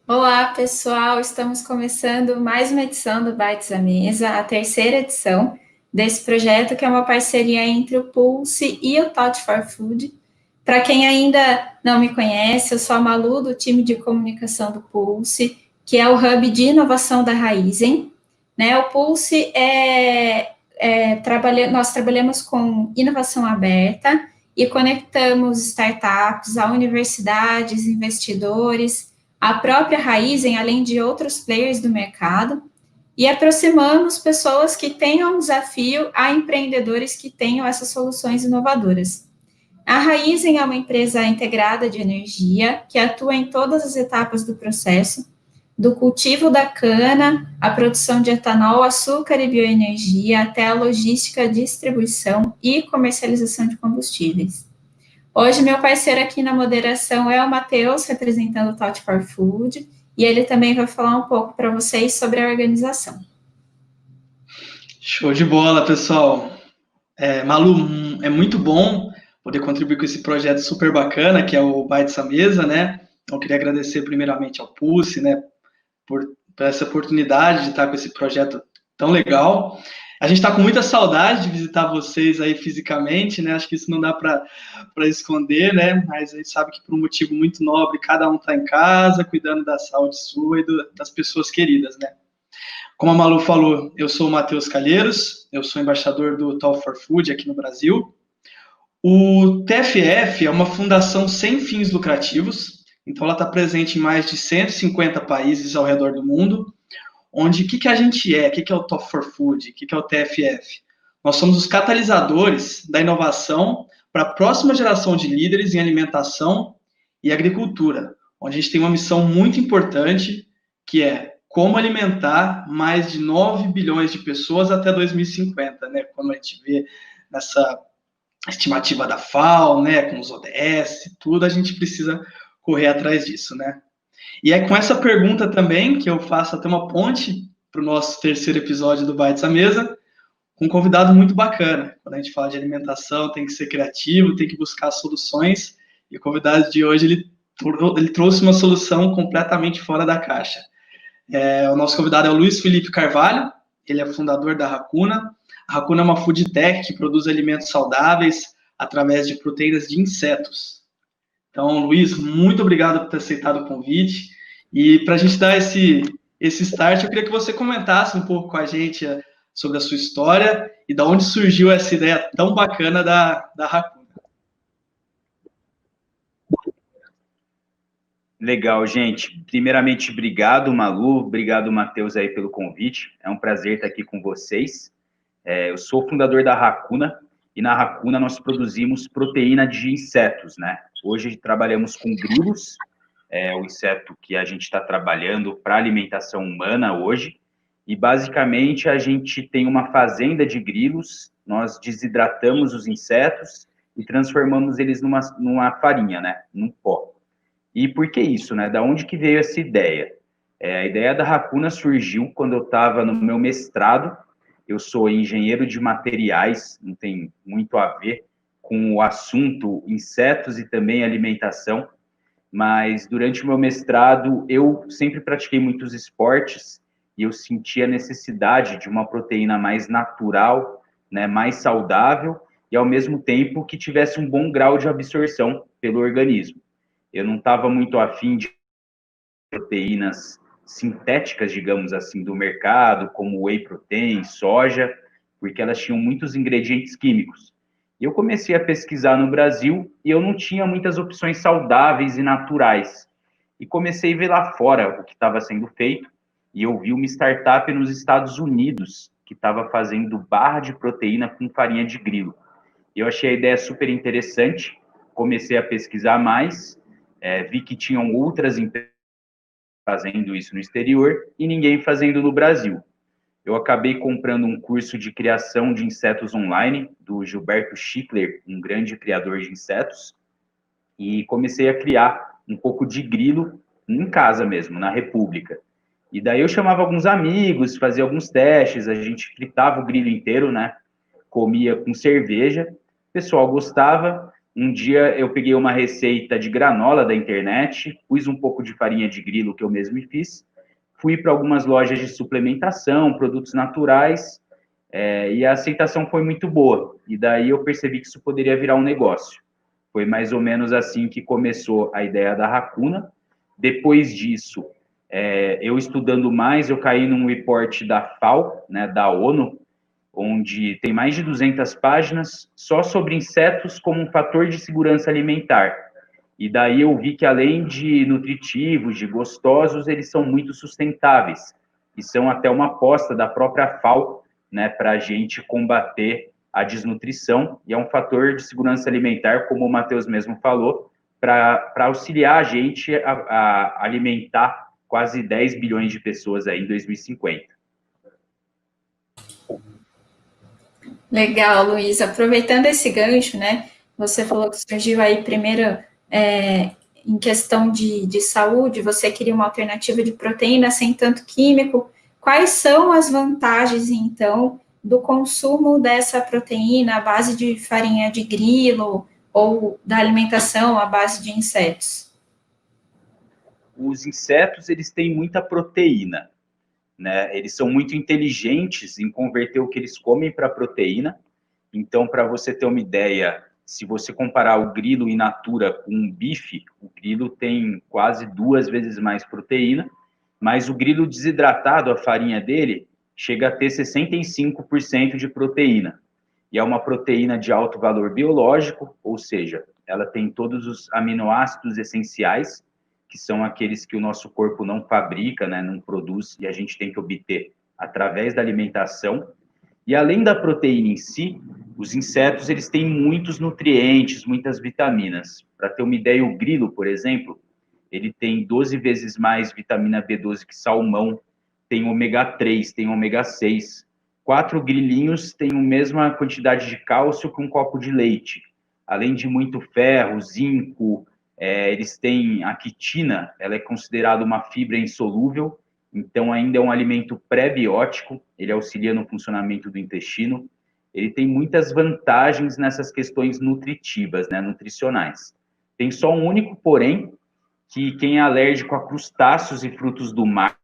Olá, pessoal! Estamos começando mais uma edição do Bites à Mesa, a terceira edição desse projeto, que é uma parceria entre o Pulse e o Touch for Food. Para quem ainda não me conhece, eu sou a Malu, do time de comunicação do Pulse, que é o hub de inovação da Raizen. Né? O Pulse nós trabalhamos com inovação aberta e conectamos startups a universidades, investidores, a própria Raizen, além de outros players do mercado, e aproximamos pessoas que tenham um desafio a empreendedores que tenham essas soluções inovadoras. A Raizen é uma empresa integrada de energia que atua em todas as etapas do processo, do cultivo da cana, a produção de etanol, açúcar e bioenergia, até a logística, distribuição e comercialização de combustíveis. Hoje, meu parceiro aqui na moderação é o Matheus, representando o Touch for Food, e ele também vai falar um pouco para vocês sobre a organização. Show de bola, pessoal. Malu, é muito bom poder contribuir com esse projeto super bacana, que é o Bites à Mesa, né? Então, eu queria agradecer primeiramente ao Pulse, né, por essa oportunidade de estar com esse projeto tão legal. A gente está com muita saudade de visitar vocês aí fisicamente, né? Acho que isso não dá para esconder, né? Mas a gente sabe que por um motivo muito nobre, cada um está em casa, cuidando da saúde sua e das pessoas queridas, né? Como a Malu falou, eu sou o Matheus Calheiros, eu sou embaixador do Talk for Food aqui no Brasil. O TFF é uma fundação sem fins lucrativos, então ela está presente em mais de 150 países ao redor do mundo, onde o que a gente é? O que é o Talk for Food? O que é o TFF? Nós somos os catalisadores da inovação para a próxima geração de líderes em alimentação e agricultura, onde a gente tem uma missão muito importante, que é como alimentar mais de 9 bilhões de pessoas até 2050, né? Quando a gente vê nessa estimativa da FAO, né, com os ODS, tudo, a gente precisa correr atrás disso, né? E é com essa pergunta também que eu faço até uma ponte para o nosso terceiro episódio do Bites à Mesa, com um convidado muito bacana. Quando a gente fala de alimentação, tem que ser criativo, tem que buscar soluções, e o convidado de hoje, ele trouxe uma solução completamente fora da caixa. O nosso convidado é o Luiz Felipe Carvalho, ele é fundador da Racuna. A Racuna é uma food tech que produz alimentos saudáveis através de proteínas de insetos. Então, Luiz, muito obrigado por ter aceitado o convite. E para a gente dar esse start, eu queria que você comentasse um pouco com a gente sobre a sua história e de onde surgiu essa ideia tão bacana da Racuna. Legal, gente. Primeiramente, obrigado, Malu. Obrigado, Matheus, aí pelo convite. É um prazer estar aqui com vocês. Eu sou fundador da Racuna, e na Racuna nós produzimos proteína de insetos, né? Hoje trabalhamos com grilos, o inseto que a gente está trabalhando para alimentação humana hoje, e basicamente a gente tem uma fazenda de grilos, nós desidratamos os insetos e transformamos eles numa farinha, né? Num pó. E por que isso, né? Da onde que veio essa ideia? A ideia da Racuna surgiu quando eu estava no meu mestrado. Eu sou engenheiro de materiais, não tem muito a ver com o assunto insetos e também alimentação, mas durante o meu mestrado eu sempre pratiquei muitos esportes e eu senti a necessidade de uma proteína mais natural, né, mais saudável e ao mesmo tempo que tivesse um bom grau de absorção pelo organismo. Eu não estava muito afim de proteínas sintéticas, digamos assim, do mercado, como whey protein, soja, porque elas tinham muitos ingredientes químicos. E eu comecei a pesquisar no Brasil e eu não tinha muitas opções saudáveis e naturais. E comecei a ver lá fora o que estava sendo feito e eu vi uma startup nos Estados Unidos que estava fazendo barra de proteína com farinha de grilo. Eu achei a ideia super interessante, comecei a pesquisar mais, vi que tinham outras empresas fazendo isso no exterior e ninguém fazendo no Brasil. Eu acabei comprando um curso de criação de insetos online do Gilberto Schickler, um grande criador de insetos, e comecei a criar um pouco de grilo em casa mesmo, na República. E daí eu chamava alguns amigos, fazia alguns testes, a gente fritava o grilo inteiro, né? Comia com cerveja, o pessoal gostava, Um dia eu peguei uma receita de granola da internet, pus um pouco de farinha de grilo que eu mesmo fiz, fui para algumas lojas de suplementação, produtos naturais, e a aceitação foi muito boa. E daí eu percebi que isso poderia virar um negócio. Foi mais ou menos assim que começou a ideia da Racuna. Depois disso, eu estudando mais, eu caí num report da FAO, né, da ONU, onde tem mais de 200 páginas só sobre insetos como um fator de segurança alimentar. E daí eu vi que, além de nutritivos, de gostosos, eles são muito sustentáveis. E são até uma aposta da própria FAO, né, para a gente combater a desnutrição. E é um fator de segurança alimentar, como o Matheus mesmo falou, para auxiliar a gente a alimentar quase 10 bilhões de pessoas aí em 2050. Legal, Luiz. Aproveitando esse gancho, né? Você falou que surgiu aí primeiro em questão de saúde, você queria uma alternativa de proteína sem tanto químico. Quais são as vantagens, então, do consumo dessa proteína à base de farinha de grilo ou da alimentação à base de insetos? Os insetos, eles têm muita proteína, né? Eles são muito inteligentes em converter o que eles comem para proteína. Então, para você ter uma ideia, se você comparar o grilo in natura com um bife, o grilo tem quase 2 vezes mais proteína, mas o grilo desidratado, a farinha dele, chega a ter 65% de proteína. E é uma proteína de alto valor biológico, ou seja, ela tem todos os aminoácidos essenciais, que são aqueles que o nosso corpo não fabrica, né, não produz, e a gente tem que obter através da alimentação. E além da proteína em si, os insetos eles têm muitos nutrientes, muitas vitaminas. Para ter uma ideia, o grilo, por exemplo, ele tem 12 vezes mais vitamina B12 que salmão, tem ômega 3, tem ômega 6. 4 grilinhos têm a mesma quantidade de cálcio que um copo de leite. Além de muito ferro, zinco, eles têm a quitina, ela é considerada uma fibra insolúvel, então ainda é um alimento pré-biótico, ele auxilia no funcionamento do intestino, ele tem muitas vantagens nessas questões nutritivas, né, nutricionais. Tem só um único porém, que quem é alérgico a crustáceos e frutos do mar,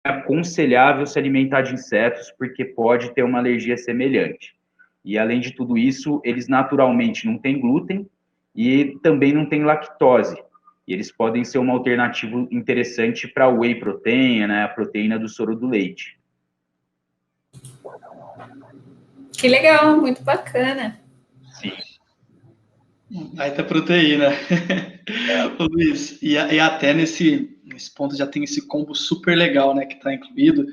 é aconselhável se alimentar de insetos, porque pode ter uma alergia semelhante. E além de tudo isso, eles naturalmente não têm glúten e também não têm lactose. E eles podem ser uma alternativa interessante para a whey protein, né, a proteína do soro do leite. Que legal, muito bacana. Sim. Aí tá proteína. Ô, Luiz, e até nesse ponto já tem esse combo super legal, né, que está incluído.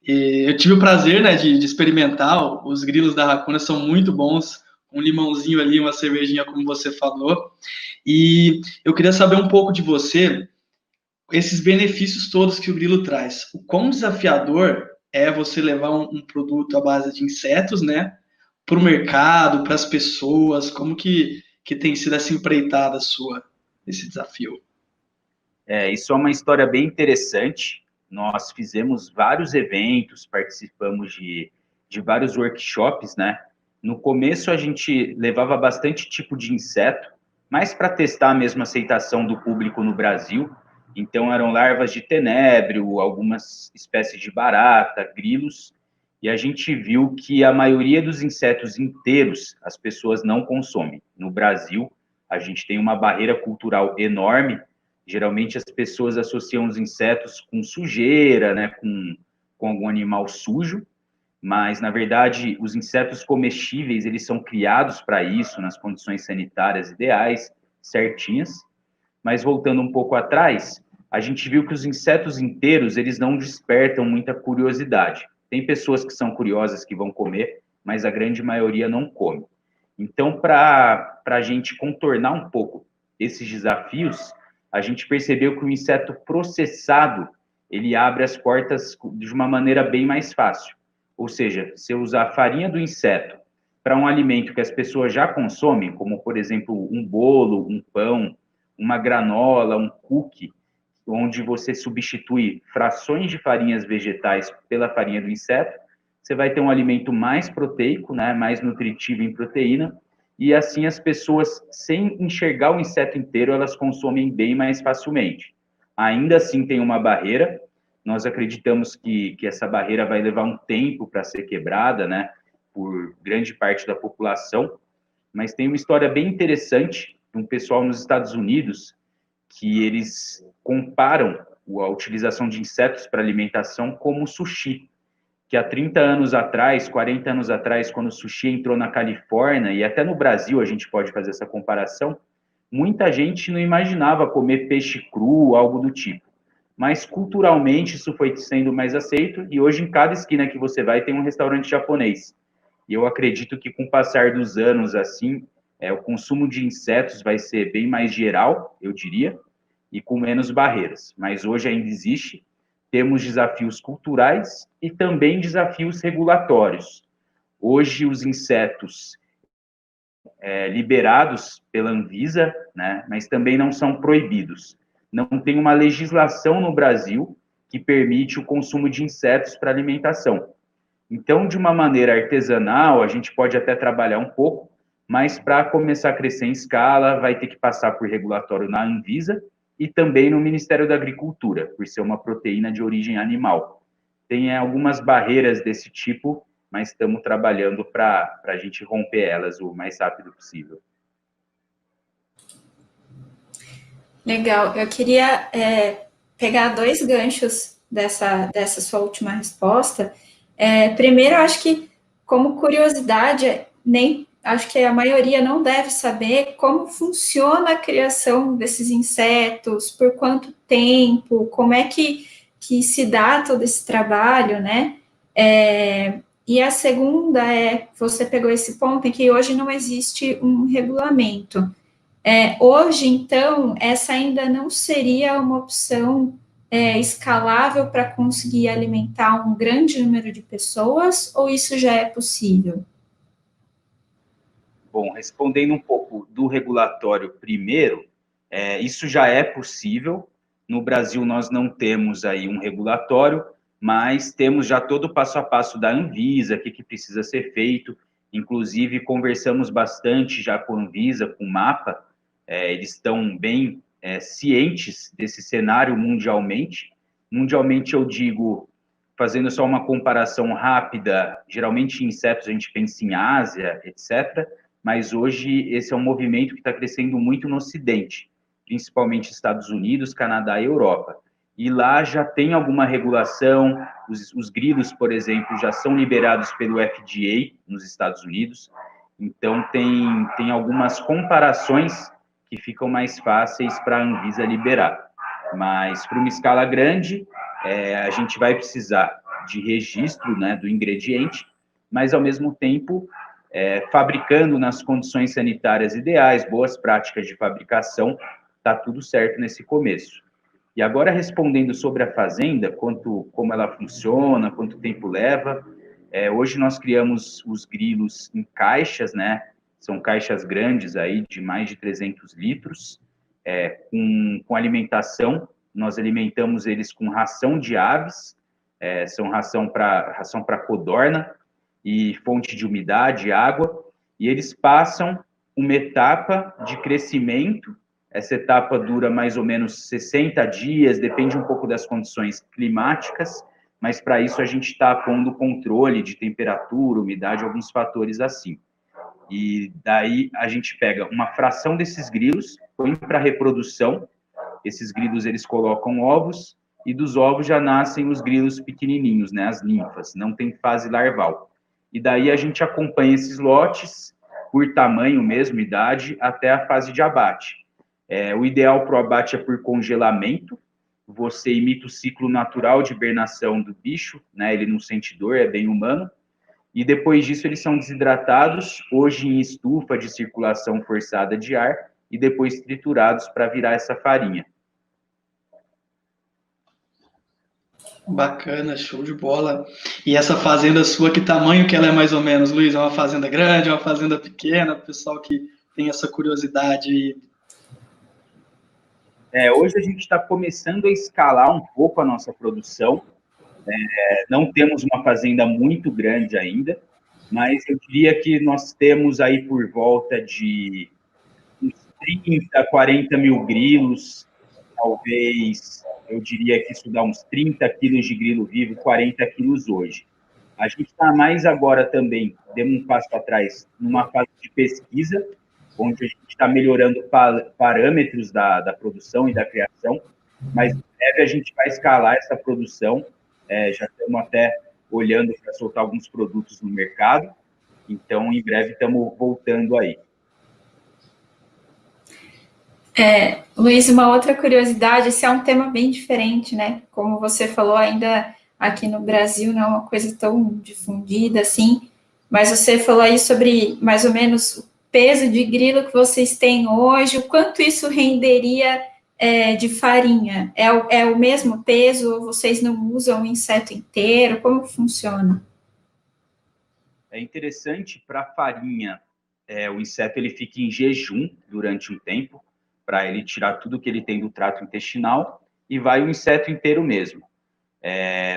E eu tive o prazer, né, de experimentar. Os grilos da Racuna são muito bons. Um limãozinho ali, uma cervejinha, como você falou. E eu queria saber um pouco de você, esses benefícios todos que o grilo traz. O quão desafiador é você levar um produto à base de insetos, né, para o mercado, para as pessoas? Como que tem sido essa empreitada sua, esse desafio? Isso é uma história bem interessante. Nós fizemos vários eventos, participamos de vários workshops, né? No começo, a gente levava bastante tipo de inseto, mas para testar a mesma aceitação do público no Brasil. Então, eram larvas de tenébrio, algumas espécies de barata, grilos, e a gente viu que a maioria dos insetos inteiros as pessoas não consomem. No Brasil, a gente tem uma barreira cultural enorme. Geralmente as pessoas associam os insetos com sujeira, né, com algum animal sujo, mas na verdade os insetos comestíveis eles são criados para isso, nas condições sanitárias ideais, certinhas. Mas voltando um pouco atrás, a gente viu que os insetos inteiros eles não despertam muita curiosidade. Tem pessoas que são curiosas que vão comer, mas a grande maioria não come. Então, para a gente contornar um pouco esses desafios, a gente percebeu que o inseto processado, ele abre as portas de uma maneira bem mais fácil. Ou seja, se eu usar a farinha do inseto para um alimento que as pessoas já consomem, como, por exemplo, um bolo, um pão, uma granola, um cookie, onde você substitui frações de farinhas vegetais pela farinha do inseto, você vai ter um alimento mais proteico, né, mais nutritivo em proteína, e assim as pessoas, sem enxergar o inseto inteiro, elas consomem bem mais facilmente. Ainda assim tem uma barreira, nós acreditamos que essa barreira vai levar um tempo para ser quebrada, né, por grande parte da população, mas tem uma história bem interessante de um pessoal nos Estados Unidos que eles comparam a utilização de insetos para alimentação como sushi, que há 30 anos atrás, 40 anos atrás, quando o sushi entrou na Califórnia, e até no Brasil a gente pode fazer essa comparação, muita gente não imaginava comer peixe cru, algo do tipo. Mas culturalmente isso foi sendo mais aceito, e hoje em cada esquina que você vai tem um restaurante japonês. E eu acredito que com o passar dos anos, assim, o consumo de insetos vai ser bem mais geral, eu diria, e com menos barreiras. Mas hoje ainda existe, temos desafios culturais e também desafios regulatórios. Hoje os insetos liberados pela Anvisa, né, mas também não são proibidos. Não tem uma legislação no Brasil que permite o consumo de insetos para alimentação. Então, de uma maneira artesanal, a gente pode até trabalhar um pouco, mas para começar a crescer em escala, vai ter que passar por regulatório na Anvisa e também no Ministério da Agricultura, por ser uma proteína de origem animal. Tem algumas barreiras desse tipo, mas estamos trabalhando para a gente romper elas o mais rápido possível. Legal. Eu queria pegar dois ganchos dessa sua última resposta. Primeiro, eu acho que, como curiosidade, acho que a maioria não deve saber como funciona a criação desses insetos, por quanto tempo, como é que se dá todo esse trabalho, né? E a segunda você pegou esse ponto em que hoje não existe um regulamento. Hoje, então, essa ainda não seria uma opção escalável para conseguir alimentar um grande número de pessoas, ou isso já é possível? Bom, respondendo um pouco do regulatório primeiro, isso já é possível. No Brasil, nós não temos aí um regulatório, mas temos já todo o passo a passo da Anvisa, o que precisa ser feito. Inclusive, conversamos bastante já com a Anvisa, com o MAPA, eles estão bem cientes desse cenário mundialmente. Mundialmente, eu digo, fazendo só uma comparação rápida, geralmente em insetos a gente pensa em Ásia, etc., mas hoje esse é um movimento que está crescendo muito no Ocidente, principalmente Estados Unidos, Canadá e Europa. E lá já tem alguma regulação, os grilos, por exemplo, já são liberados pelo FDA nos Estados Unidos, então tem algumas comparações que ficam mais fáceis para a Anvisa liberar. Mas para uma escala grande, a gente vai precisar de registro, né, do ingrediente, mas ao mesmo tempo fabricando nas condições sanitárias ideais, boas práticas de fabricação, está tudo certo nesse começo. E agora, respondendo sobre a fazenda, como ela funciona, quanto tempo leva, hoje nós criamos os grilos em caixas, né? São caixas grandes aí, de mais de 300 litros, com alimentação. Nós alimentamos eles com ração de aves, são ração para codorna, e fonte de umidade, água, e eles passam uma etapa de crescimento. Essa etapa dura mais ou menos 60 dias, depende um pouco das condições climáticas, mas para isso a gente está pondo controle de temperatura, umidade, alguns fatores assim. E daí a gente pega uma fração desses grilos, põe para reprodução, esses grilos eles colocam ovos, e dos ovos já nascem os grilos pequenininhos, né, as ninfas, não tem fase larval. E daí a gente acompanha esses lotes por tamanho mesmo, idade, até a fase de abate. O ideal para o abate é por congelamento, você imita o ciclo natural de hibernação do bicho, né? Ele não sente dor, é bem humano, e depois disso eles são desidratados, hoje em estufa de circulação forçada de ar, e depois triturados para virar essa farinha. Bacana, show de bola. E essa fazenda sua, que tamanho que ela é mais ou menos, Luiz? É uma fazenda grande, é uma fazenda pequena? Pessoal que tem essa curiosidade. Hoje a gente está começando a escalar um pouco a nossa produção. Não temos uma fazenda muito grande ainda, mas eu diria que nós temos aí por volta de uns 30, 40 mil grilos, talvez, eu diria que isso dá uns 30 quilos de grilo vivo, 40 quilos hoje. A gente está mais agora também, demos um passo atrás, numa fase de pesquisa, onde a gente está melhorando parâmetros da produção e da criação, mas em breve a gente vai escalar essa produção, já estamos até olhando para soltar alguns produtos no mercado, então em breve estamos voltando aí. Luiz, uma outra curiosidade, esse é um tema bem diferente, né? Como você falou, ainda aqui no Brasil não é uma coisa tão difundida assim, mas você falou aí sobre mais ou menos o peso de grilo que vocês têm hoje, o quanto isso renderia de farinha? É o mesmo peso ou vocês não usam o inseto inteiro? Como funciona? É interessante para a farinha, o inseto ele fica em jejum durante um tempo, para ele tirar tudo que ele tem do trato intestinal, e vai o inseto inteiro mesmo.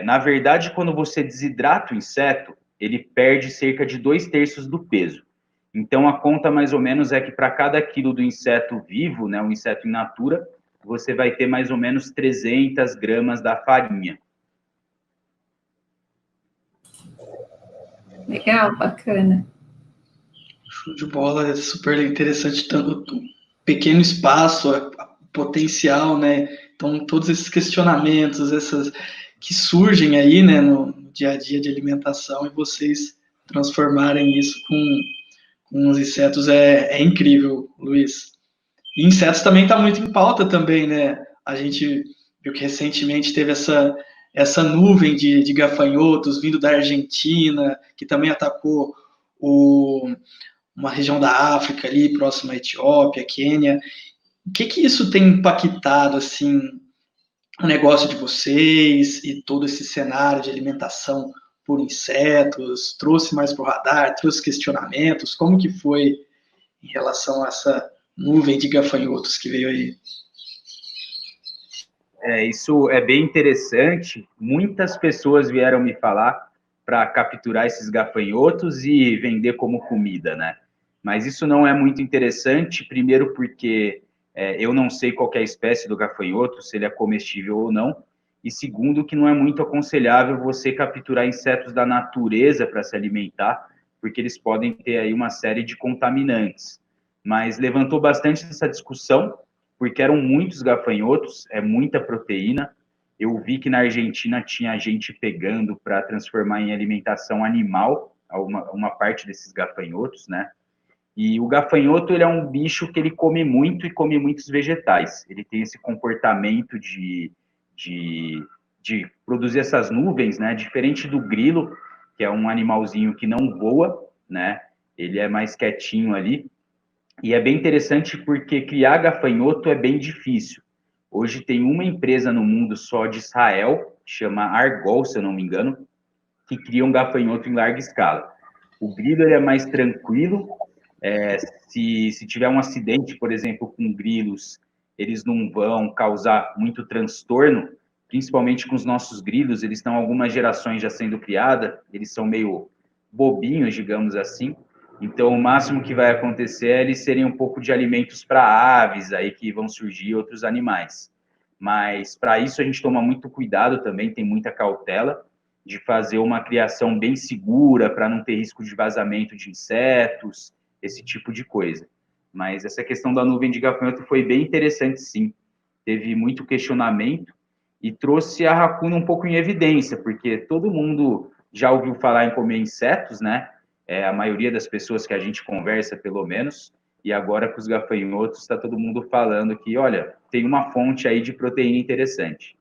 Na verdade, quando você desidrata o inseto, ele perde cerca de 2/3 do peso. Então, a conta mais ou menos é que para cada quilo do inseto vivo, né, um inseto in natura, você vai ter mais ou menos 300 gramas da farinha. Legal, bacana. Show de bola, é super interessante, tanto pequeno espaço, potencial, né? Então, todos esses questionamentos, essas que surgem aí, né, no dia a dia de alimentação, e vocês transformarem isso com os insetos é incrível, Luiz. E insetos também está muito em pauta também, né? A gente viu que recentemente teve essa nuvem de gafanhotos vindo da Argentina, que também atacou uma região da África ali, próxima à Etiópia, Quênia. O que isso tem impactado, assim, o negócio de vocês e todo esse cenário de alimentação por insetos? Trouxe mais para o radar, trouxe questionamentos? Como que foi em relação a essa nuvem de gafanhotos que veio aí? Isso é bem interessante. Muitas pessoas vieram me falar para capturar esses gafanhotos e vender como comida, né? Mas isso não é muito interessante, primeiro porque eu não sei qual é a espécie do gafanhoto, se ele é comestível ou não, e segundo que não é muito aconselhável você capturar insetos da natureza para se alimentar, porque eles podem ter aí uma série de contaminantes. Mas levantou bastante essa discussão, porque eram muitos gafanhotos, muita proteína. Eu vi que na Argentina tinha gente pegando para transformar em alimentação animal uma parte desses gafanhotos, né? E o gafanhoto, ele é um bicho que ele come muito e come muitos vegetais. Ele tem esse comportamento de produzir essas nuvens, né? Diferente do grilo, que é um animalzinho que não voa, né? Ele é mais quietinho ali. E é bem interessante porque criar gafanhoto é bem difícil. Hoje tem uma empresa no mundo só de Israel, chama Argol, se eu não me engano, que cria um gafanhoto em larga escala. O grilo ele é mais tranquilo. Se tiver um acidente, por exemplo, com grilos, eles não vão causar muito transtorno, principalmente com os nossos grilos, eles estão algumas gerações já sendo criadas, eles são meio bobinhos, digamos assim. Então, o máximo que vai acontecer é eles serem um pouco de alimentos para aves, aí que vão surgir outros animais. Mas, para isso, a gente toma muito cuidado também, tem muita cautela de fazer uma criação bem segura, para não ter risco de vazamento de insetos, esse tipo de coisa. Mas essa questão da nuvem de gafanhoto foi bem interessante, sim. Teve muito questionamento e trouxe a racuna um pouco em evidência, porque todo mundo já ouviu falar em comer insetos, né? A maioria das pessoas que a gente conversa, pelo menos, e agora com os gafanhotos está todo mundo falando que, olha, tem uma fonte aí de proteína interessante.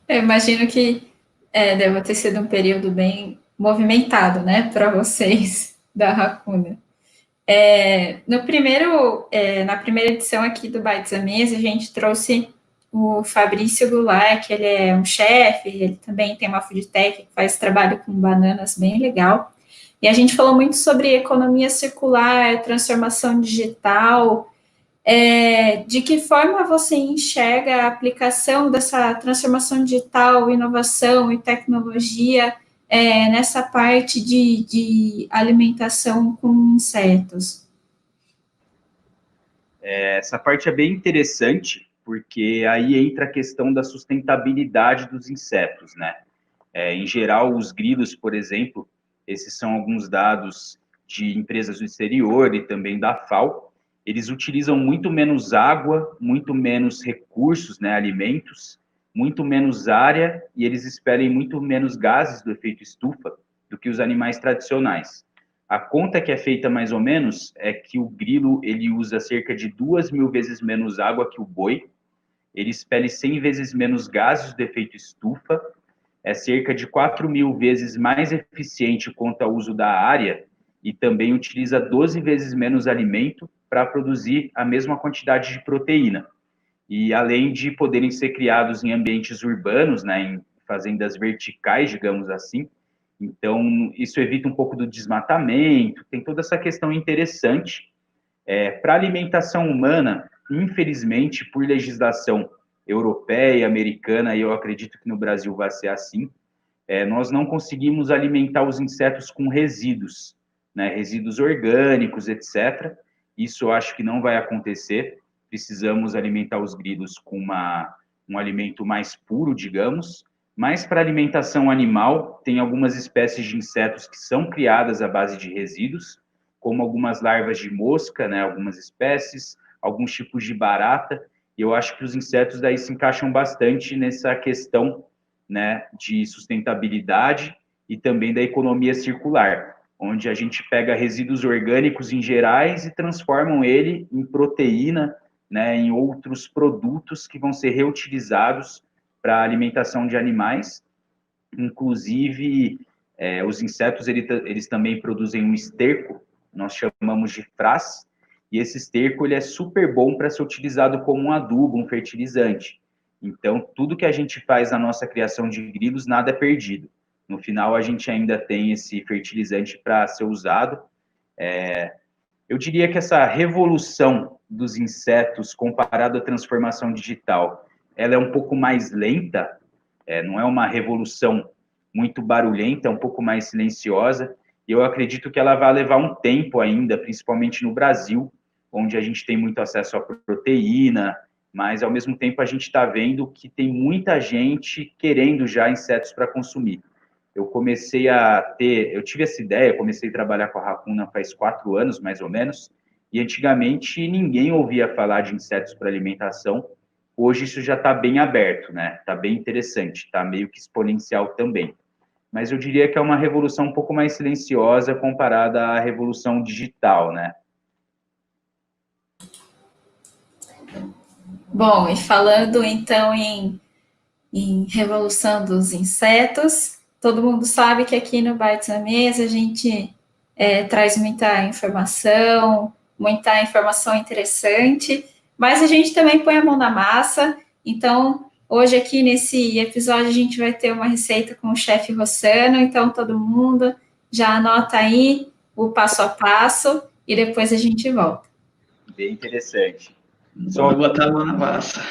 Eu imagino que deve ter sido um período bem movimentado, né, para vocês da Racuna. Na primeira edição aqui do Bites à Mesa, a gente trouxe o Fabrício Goulart, que ele é um chefe, ele também tem uma food tech que faz trabalho com bananas bem legal. E a gente falou muito sobre economia circular, transformação digital. De que forma você enxerga a aplicação dessa transformação digital, inovação e tecnologia nessa parte de alimentação com insetos? Essa parte é bem interessante, porque aí entra a questão da sustentabilidade dos insetos, né? Em geral, os grilos, por exemplo, esses são alguns dados de empresas do exterior e também da FAO, eles utilizam muito menos água, muito menos recursos, né, alimentos, muito menos área, e eles esperem muito menos gases do efeito estufa do que os animais tradicionais. A conta que é feita mais ou menos é que o grilo ele usa cerca de 2.000 vezes menos água que o boi, ele expele 100 vezes menos gases do efeito estufa, é cerca de 4.000 vezes mais eficiente quanto ao uso da área e também utiliza 12 vezes menos alimento para produzir a mesma quantidade de proteína. E além de poderem ser criados em ambientes urbanos, né, em fazendas verticais, digamos assim, então isso evita um pouco do desmatamento, tem toda essa questão interessante. Para alimentação humana, infelizmente, por legislação europeia, americana, e eu acredito que no Brasil vai ser assim, nós não conseguimos alimentar os insetos com resíduos, né, resíduos orgânicos, etc. Isso eu acho que não vai acontecer. Precisamos alimentar os grilos com um alimento mais puro, digamos. Mas para alimentação animal, tem algumas espécies de insetos que são criadas à base de resíduos, como algumas larvas de mosca, né, algumas espécies, alguns tipos de barata. E eu acho que os insetos daí se encaixam bastante nessa questão, né, de sustentabilidade e também da economia circular, onde a gente pega resíduos orgânicos em gerais e transformam ele em proteína, né, em outros produtos que vão ser reutilizados para a alimentação de animais. Inclusive, os insetos eles também produzem um esterco, nós chamamos de frass, e esse esterco ele é super bom para ser utilizado como um adubo, um fertilizante. Então, tudo que a gente faz na nossa criação de grilos, nada é perdido. No final, a gente ainda tem esse fertilizante para ser usado. Eu diria que essa revolução dos insetos comparado à transformação digital, ela é um pouco mais lenta, não é uma revolução muito barulhenta, é um pouco mais silenciosa, e eu acredito que ela vai levar um tempo ainda, principalmente no Brasil, onde a gente tem muito acesso à proteína, mas ao mesmo tempo a gente está vendo que tem muita gente querendo já insetos para consumir. Eu tive essa ideia, comecei a trabalhar com a Racuna faz 4 anos, mais ou menos, e antigamente ninguém ouvia falar de insetos para alimentação. Hoje isso já está bem aberto, né? Está bem interessante, está meio que exponencial também. Mas eu diria que é uma revolução um pouco mais silenciosa comparada à revolução digital, né? Bom, e falando então em revolução dos insetos, todo mundo sabe que aqui no Bites na Mesa a gente traz muita informação interessante, mas a gente também põe a mão na massa. Então, hoje aqui nesse episódio a gente vai ter uma receita com o chefe Rossano, então todo mundo já anota aí o passo a passo e depois a gente volta. Bem interessante. Só botar a mão na massa.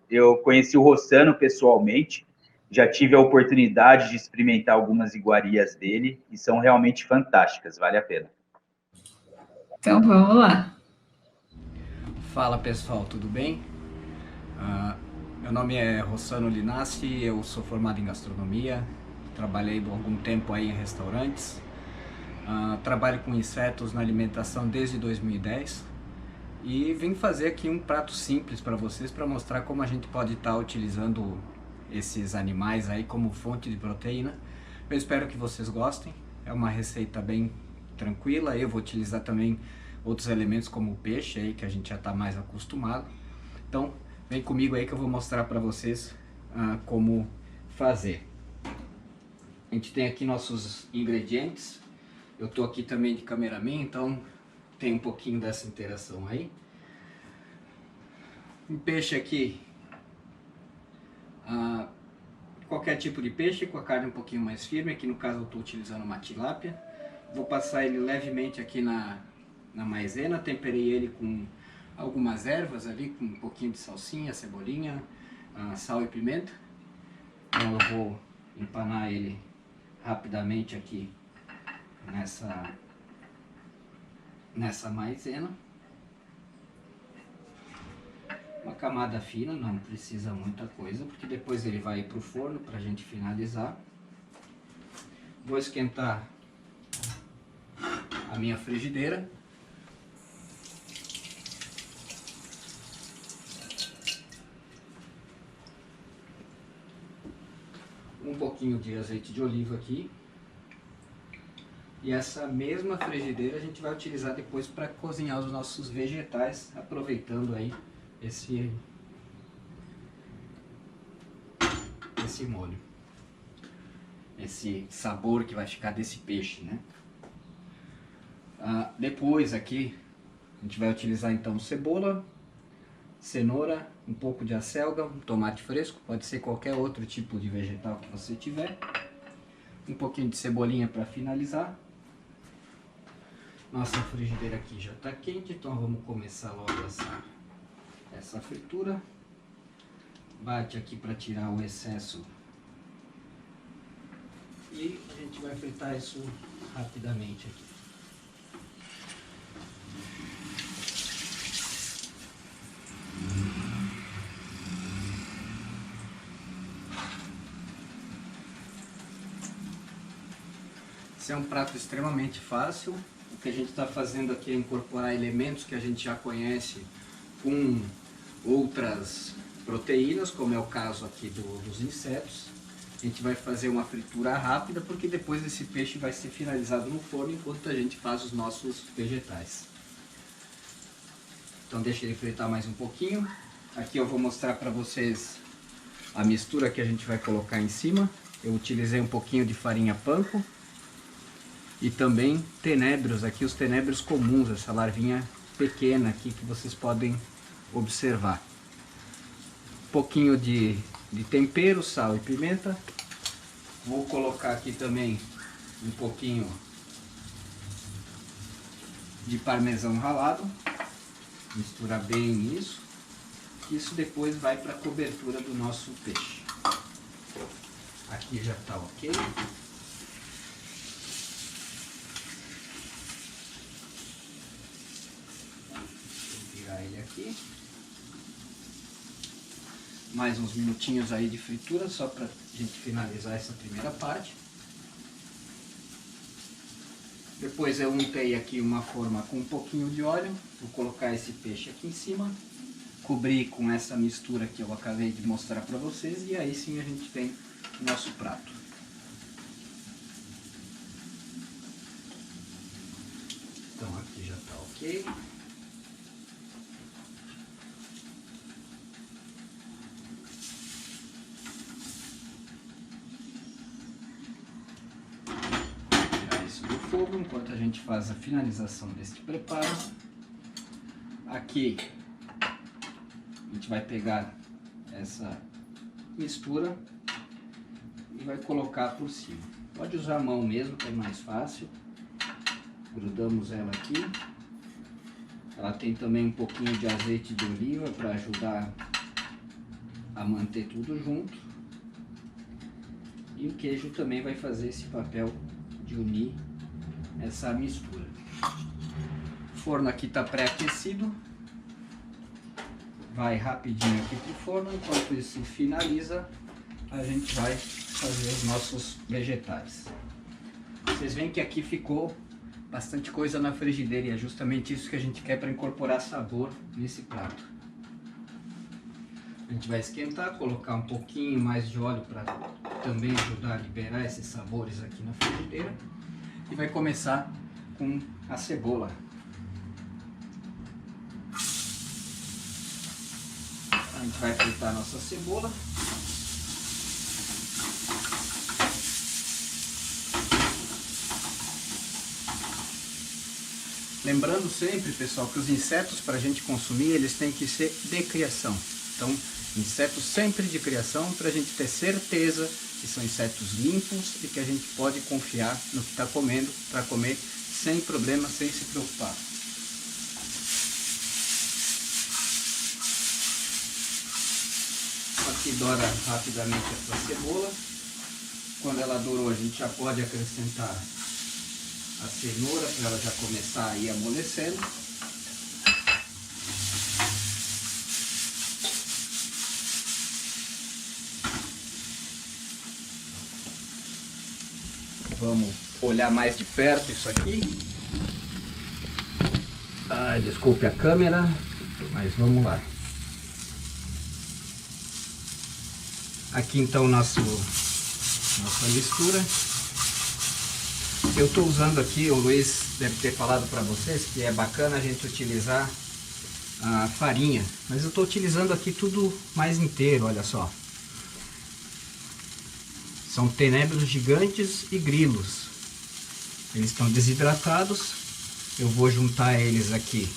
Eu conheci o Rossano pessoalmente, já tive a oportunidade de experimentar algumas iguarias dele e são realmente fantásticas, vale a pena. Então vamos lá. Fala pessoal, tudo bem? Meu nome é Rossano Linassi, eu sou formado em gastronomia, trabalhei algum tempo aí em restaurantes, trabalho com insetos na alimentação desde 2010 e vim fazer aqui um prato simples para vocês para mostrar como a gente pode estar utilizando esses animais aí como fonte de proteína. Eu espero que vocês gostem, é uma receita bem tranquila. Eu vou utilizar também outros elementos como o peixe aí que a gente já está mais acostumado. Então vem comigo aí que eu vou mostrar para vocês como fazer. A gente tem aqui nossos ingredientes. Eu estou aqui também de cameraman, então tem um pouquinho dessa interação aí. Um peixe aqui, qualquer tipo de peixe com a carne um pouquinho mais firme. Aqui no caso eu estou utilizando uma tilápia. Vou passar ele levemente aqui na maisena, temperei ele com algumas ervas ali, com um pouquinho de salsinha, cebolinha, sal e pimenta. Então eu vou empanar ele rapidamente aqui nessa maisena. Uma camada fina, não precisa muita coisa, porque depois ele vai para o forno para a gente finalizar. Vou esquentar a minha frigideira. Um pouquinho de azeite de oliva aqui. E essa mesma frigideira a gente vai utilizar depois para cozinhar os nossos vegetais, aproveitando aí esse molho, esse sabor que vai ficar desse peixe, né? Depois aqui a gente vai utilizar então cebola, cenoura, um pouco de acelga, um tomate fresco, pode ser qualquer outro tipo de vegetal que você tiver, um pouquinho de cebolinha para finalizar. Nossa frigideira aqui já está quente, então vamos começar logo essa fritura. Bate aqui para tirar o excesso e a gente vai fritar isso rapidamente aqui. Esse é um prato extremamente fácil. O que a gente está fazendo aqui é incorporar elementos que a gente já conhece com outras proteínas, como é o caso aqui dos insetos. A gente vai fazer uma fritura rápida, porque depois esse peixe vai ser finalizado no forno enquanto a gente faz os nossos vegetais. Então deixa ele fritar mais um pouquinho. Aqui eu vou mostrar para vocês a mistura que a gente vai colocar em cima. Eu utilizei um pouquinho de farinha panko e também tenébrios, aqui os tenébrios comuns, essa larvinha pequena aqui que vocês podem observar. Um pouquinho de tempero, sal e pimenta. Vou colocar aqui também um pouquinho de parmesão ralado. Misturar bem isso. Isso depois vai para a cobertura do nosso peixe. Aqui já está ok. Ele aqui, mais uns minutinhos aí de fritura só para a gente finalizar essa primeira parte. Depois eu untei aqui uma forma com um pouquinho de óleo, vou colocar esse peixe aqui em cima, cobrir com essa mistura que eu acabei de mostrar para vocês, e aí sim a gente tem o nosso prato. Então aqui já está ok. Fogo enquanto a gente faz a finalização deste preparo. Aqui a gente vai pegar essa mistura e vai colocar por cima. Pode usar a mão mesmo, que é mais fácil. Grudamos ela aqui. Ela tem também um pouquinho de azeite de oliva para ajudar a manter tudo junto. E o queijo também vai fazer esse papel de unir essa mistura. O forno aqui está pré-aquecido. Vai rapidinho aqui para o forno. Enquanto isso finaliza, a gente vai fazer os nossos vegetais. Vocês veem que aqui ficou bastante coisa na frigideira e é justamente isso que a gente quer para incorporar sabor nesse prato. A gente vai esquentar, colocar um pouquinho mais de óleo para também ajudar a liberar esses sabores aqui na frigideira. E vai começar com a cebola. A gente vai fritar a nossa cebola. Lembrando sempre, pessoal, que os insetos para a gente consumir, eles têm que ser de criação. Então, insetos sempre de criação, para a gente ter certeza que são insetos limpos e que a gente pode confiar no que está comendo, para comer sem problema, sem se preocupar. Aqui doura rapidamente essa cebola. quando ela dourou, a gente já pode acrescentar a cenoura para ela já começar a ir amolecendo. Vamos olhar mais de perto isso aqui. Desculpe a câmera, mas vamos lá. Aqui então nossa mistura. Eu estou usando aqui, o Luiz deve ter falado para vocês que é bacana a gente utilizar a farinha, mas eu estou utilizando aqui tudo mais inteiro, olha só. São tenébrios gigantes e grilos. Eles estão desidratados. Eu vou juntar eles aqui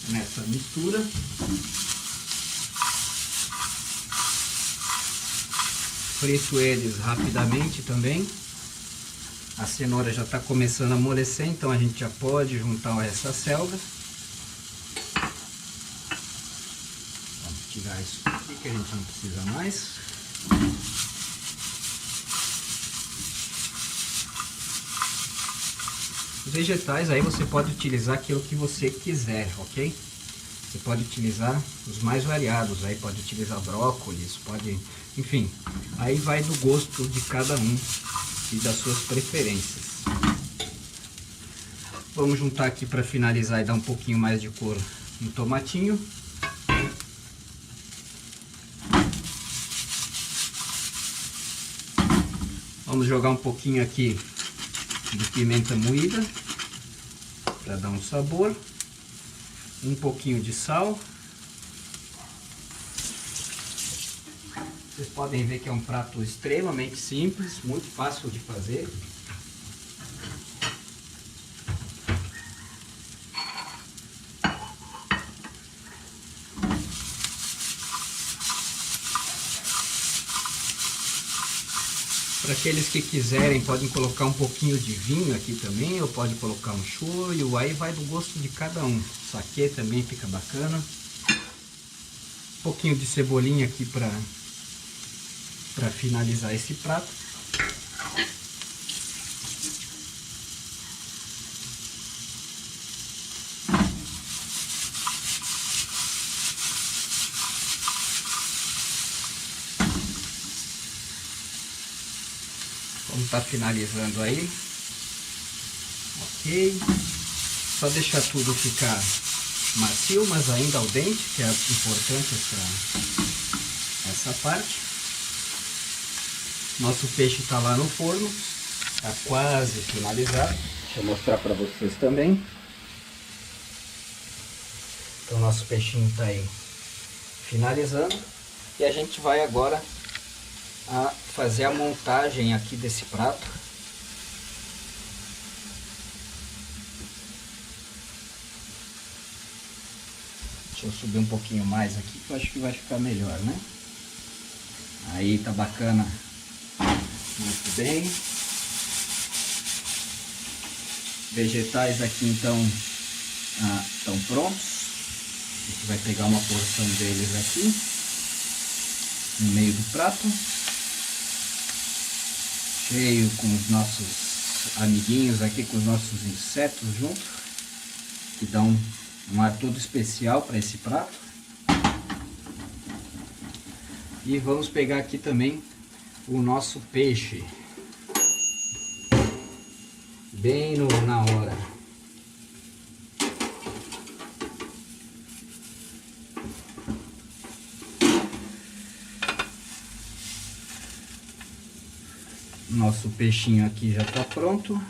nessa mistura. Frito eles rapidamente também. A cenoura já está começando a amolecer, então a gente já pode juntar essa selga. Vamos tirar isso aqui que a gente não precisa mais. Os vegetais aí você pode utilizar aquilo que você quiser, ok? Você pode utilizar os mais variados, aí pode utilizar brócolis, pode, enfim, aí vai do gosto de cada um e das suas preferências. Vamos juntar aqui para finalizar e dar um pouquinho mais de cor no tomatinho. Vamos jogar um pouquinho aqui de pimenta moída para dar um sabor, um pouquinho de sal. Vocês podem ver que é um prato extremamente simples, muito fácil de fazer. Para aqueles que quiserem, podem colocar um pouquinho de vinho aqui também, ou pode colocar um shoyu, aí vai do gosto de cada um. Saquê também fica bacana. Um pouquinho de cebolinha aqui para finalizar esse prato. Vamos estar finalizando aí. Ok. Só deixar tudo ficar macio, mas ainda al dente, que é importante essa parte. Nosso peixe está lá no forno, está quase finalizado. Deixa eu mostrar para vocês também. Então nosso peixinho está aí finalizando e a gente vai agora a fazer a montagem aqui desse prato. Deixa eu subir um pouquinho mais aqui que eu acho que vai ficar melhor, né? Aí tá bacana, muito bem. Vegetais aqui então estão prontos. A gente vai pegar uma porção deles aqui no meio do prato, cheio com os nossos amiguinhos aqui, com os nossos insetos junto, que dão um ar todo especial para esse prato. E vamos pegar aqui também o nosso peixe, bem na hora. Nosso peixinho aqui já está pronto.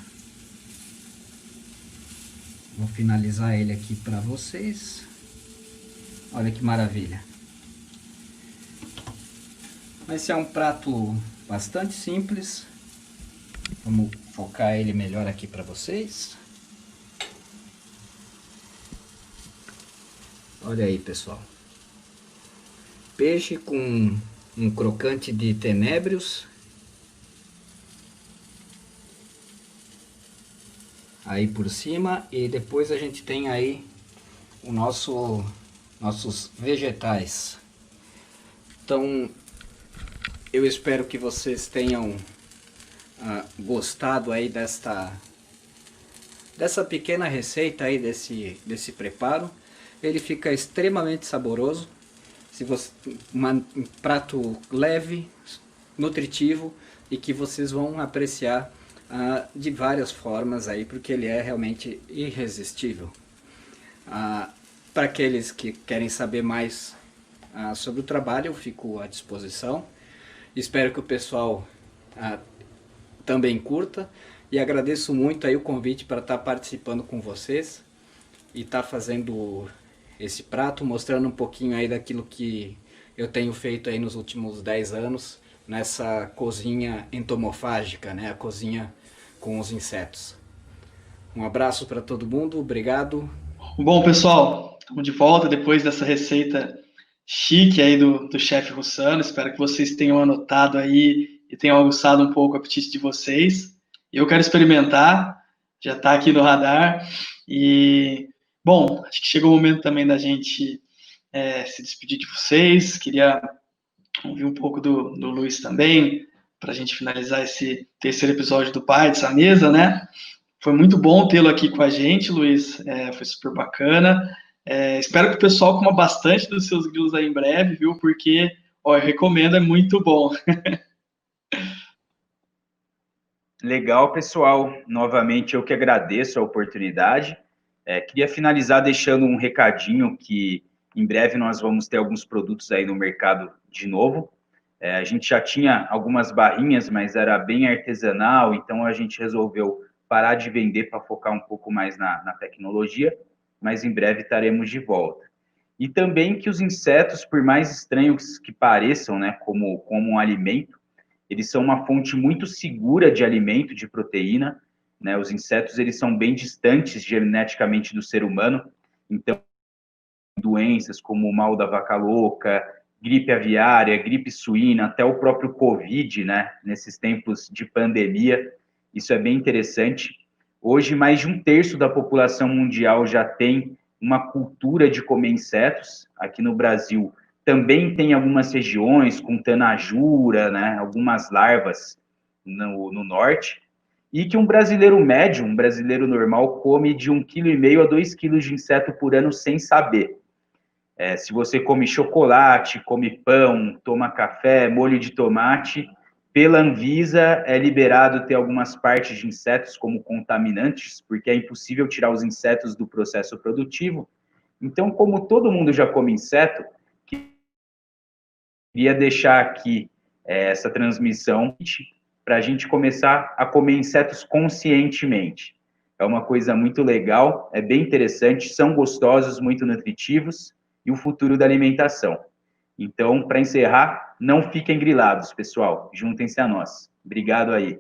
Vou finalizar ele aqui para vocês. Olha que maravilha. Esse é um prato bastante simples. Vamos focar ele melhor aqui para vocês. Olha aí, pessoal. Peixe com um crocante de tenébrios. Aí por cima, e depois a gente tem aí o nossos vegetais. Então eu espero que vocês tenham gostado aí dessa pequena receita aí, desse preparo. Ele fica extremamente saboroso. Um prato leve, nutritivo e que vocês vão apreciar de várias formas aí, porque ele é realmente irresistível. Para aqueles que querem saber mais sobre o trabalho, eu fico à disposição. Espero que o pessoal também curta, e agradeço muito aí o convite para estar participando com vocês e estar fazendo esse prato, mostrando um pouquinho aí daquilo que eu tenho feito aí nos últimos 10 anos nessa cozinha entomofágica, né? A cozinha com os insetos. Um abraço para todo mundo, obrigado. Bom, pessoal, estamos de volta depois dessa receita chique aí do chefe Rossano. Espero que vocês tenham anotado aí e tenham aguçado um pouco o apetite de vocês. Eu quero experimentar, já está aqui no radar. E, bom, acho que chegou o momento também da gente se despedir de vocês. Queria ouvir um pouco do Luiz também, para a gente finalizar esse terceiro episódio do Bites à Mesa, né? Foi muito bom tê-lo aqui com a gente, Luiz. Foi super bacana. Espero que o pessoal coma bastante dos seus grilos aí em breve, viu? Porque, eu recomendo, é muito bom. Legal, pessoal. Novamente, eu que agradeço a oportunidade. Queria finalizar deixando um recadinho que em breve nós vamos ter alguns produtos aí no mercado de novo. A gente já tinha algumas barrinhas, mas era bem artesanal, então a gente resolveu parar de vender para focar um pouco mais na tecnologia, mas em breve estaremos de volta. E também que os insetos, por mais estranhos que pareçam, né, como um alimento, eles são uma fonte muito segura de alimento, de proteína, né? Os insetos, eles são bem distantes geneticamente do ser humano, então doenças como o mal da vaca louca, gripe aviária, gripe suína, até o próprio Covid, né? Nesses tempos de pandemia, isso é bem interessante. Hoje, mais de 1/3 da população mundial já tem uma cultura de comer insetos. Aqui no Brasil, também tem algumas regiões com tanajura, né? Algumas larvas no norte. E que um brasileiro médio, um brasileiro normal, come de 1,5 kg a 2 kg de inseto por ano sem saber. Se você come chocolate, come pão, toma café, molho de tomate, pela Anvisa é liberado ter algumas partes de insetos como contaminantes, porque é impossível tirar os insetos do processo produtivo. Então, como todo mundo já come inseto, queria deixar aqui essa transmissão para a gente começar a comer insetos conscientemente. É uma coisa muito legal, é bem interessante, são gostosos, muito nutritivos, e o futuro da alimentação. Então, para encerrar, não fiquem grilados, pessoal. Juntem-se a nós. Obrigado aí.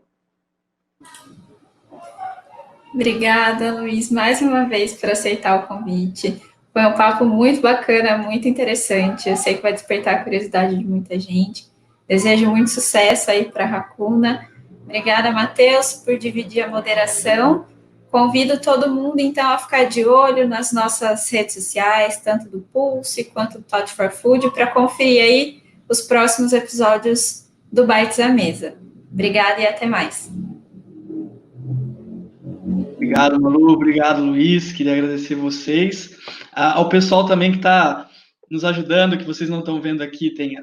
Obrigada, Luiz, mais uma vez por aceitar o convite. Foi um papo muito bacana, muito interessante. Eu sei que vai despertar a curiosidade de muita gente. Desejo muito sucesso aí para a Racuna. Obrigada, Matheus, por dividir a moderação. Convido todo mundo, então, a ficar de olho nas nossas redes sociais, tanto do Pulse quanto do Tot for Food, para conferir aí os próximos episódios do Bites à Mesa. Obrigada e até mais. Obrigado, Malu. Obrigado, Luiz. Queria agradecer vocês. Ao pessoal também que está nos ajudando, que vocês não estão vendo aqui, tem o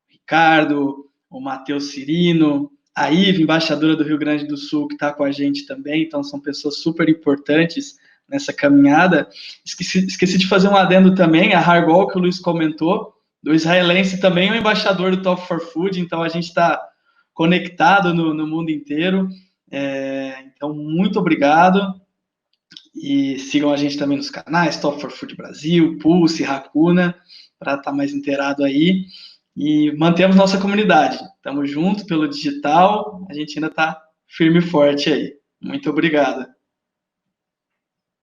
Ricardo, o Matheus Cirino, a Ive, embaixadora do Rio Grande do Sul, que está com a gente também. Então, são pessoas super importantes nessa caminhada. Esqueci de fazer um adendo também, a Hargol, que o Luiz comentou, do israelense também, é o embaixador do Top for Food. Então, a gente está conectado no mundo inteiro. Então, muito obrigado. E sigam a gente também nos canais, Top for Food Brasil, Pulse, Racuna, para estar mais inteirado aí. E mantemos nossa comunidade. Estamos juntos pelo digital, a gente ainda está firme e forte aí. Muito obrigado.